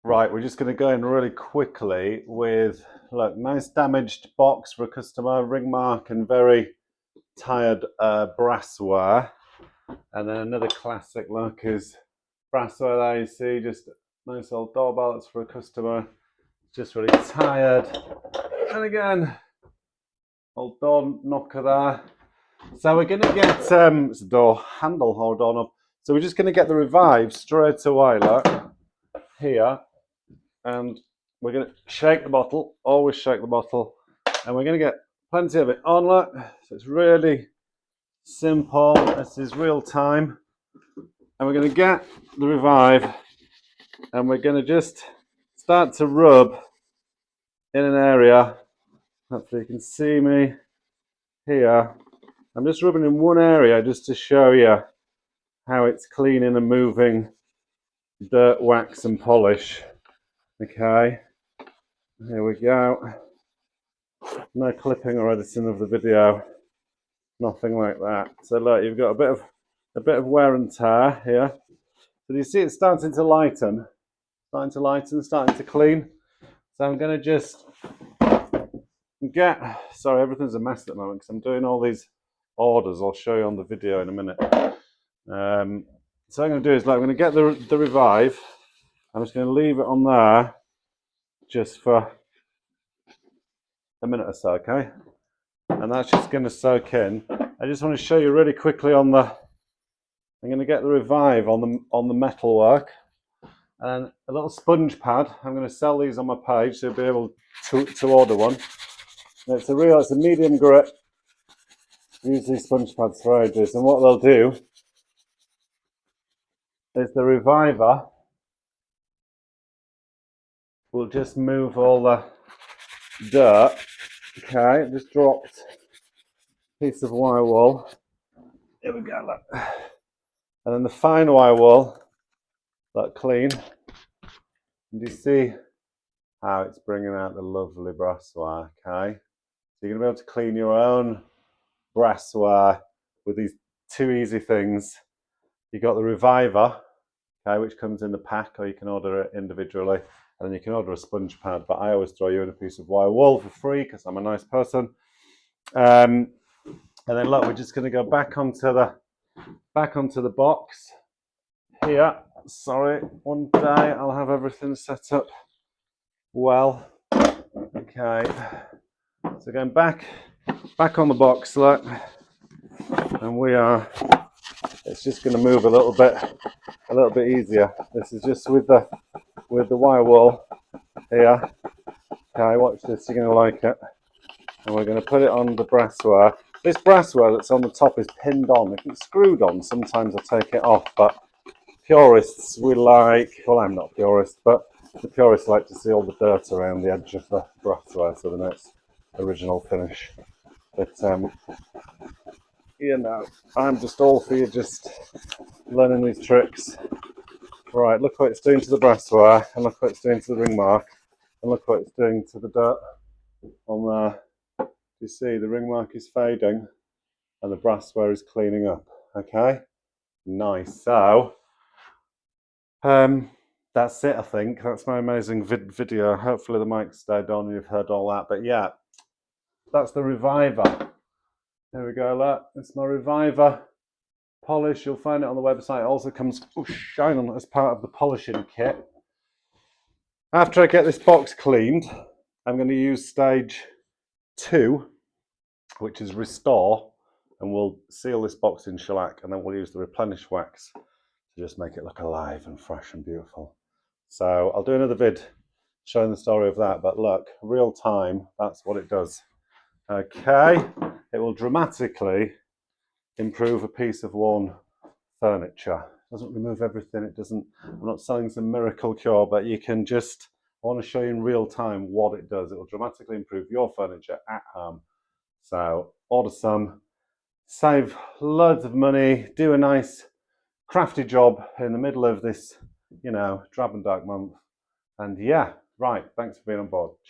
Right, we're just going to go in really quickly with, look, nice damaged box for a customer, ring mark and very tired brassware. And then another classic look is brassware there, you see, just nice old doorbell. That's for a customer, just really tired. And again, old door knocker there. So we're going to get, it's a door handle, hold on up. So we're just going to get the Revive straight away, look, here. And we're going to shake the bottle, always shake the bottle. And we're going to get plenty of it on, look. So it's really simple. This is real time. And we're going to get the Revive and we're going to just start to rub in an area. Hopefully you can see me here. I'm just rubbing in one area just to show you how it's cleaning and moving dirt, wax and polish. Okay, here we go. No clipping or editing of the video, nothing like that. So look, you've got a bit of wear and tear here. So you see it's starting to lighten, starting to clean. So I'm going to just sorry, everything's a mess at the moment because I'm doing all these orders. I'll show you on the video in a minute. So what I'm going to do is, like, I'm going to get the Revive. I'm just going to leave it on there just for a minute or so, okay? And that's just going to soak in. I just want to show you really quickly I'm going to get the Revive on the metalwork and a little sponge pad. I'm going to sell these on my page, so you'll be able to order one. And it's a medium grit. I use these sponge pads for ages, and what they'll do is the Reviver will just move all the dirt. Okay, just dropped a piece of wire wool. Here we go, look. And then the fine wire wool, look, clean. And you see how it's bringing out the lovely brassware, okay? So you're going to be able to clean your own brassware with these two easy things. You've got the Reviver, okay, which comes in the pack, or you can order it individually. And then you can order a sponge pad, but I always throw you in a piece of wire wool for free because I'm a nice person. And then look, we're just going to go back onto the box here. Sorry, one day I'll have everything set up well. Okay, so going back on the box, look, and it's just going to move a little bit easier. This is just with the wire wool here. Okay, watch this, you're going to like it. And we're going to put it on the brassware. This brassware that's on the top is pinned on. If it's screwed on, sometimes I take it off, but purists, well, I'm not a purist, but the purists like to see all the dirt around the edge of the brassware, so then it's original finish. But you know, I'm just all for you just learning these tricks. Right, look what it's doing to the brassware, and look what it's doing to the ring mark, and look what it's doing to the dirt on there. You see the ring mark is fading and the brassware is cleaning up. Okay, nice. So that's it. I think that's my amazing video. Hopefully the mic stayed on and you've heard all that. But yeah, that's the Reviver. There we go. Look, it's my Reviver polish. You'll find it on the website. It also comes shine as part of the polishing kit. After I get this box cleaned, I'm going to use stage 2, which is Restore, and we'll seal this box in shellac, and then we'll use the Replenish wax to just make it look alive and fresh and beautiful. So I'll do another vid showing the story of that, but look, real time, that's what it does. Okay, it will dramatically improve a piece of worn furniture. It doesn't remove everything, it doesn't, I'm not selling some miracle cure, but you can just, I want to show you in real time what it does. It will dramatically improve your furniture at home. So order some, save loads of money, do a nice crafty job in the middle of this, you know, drab and dark month. And yeah, right, thanks for being on board.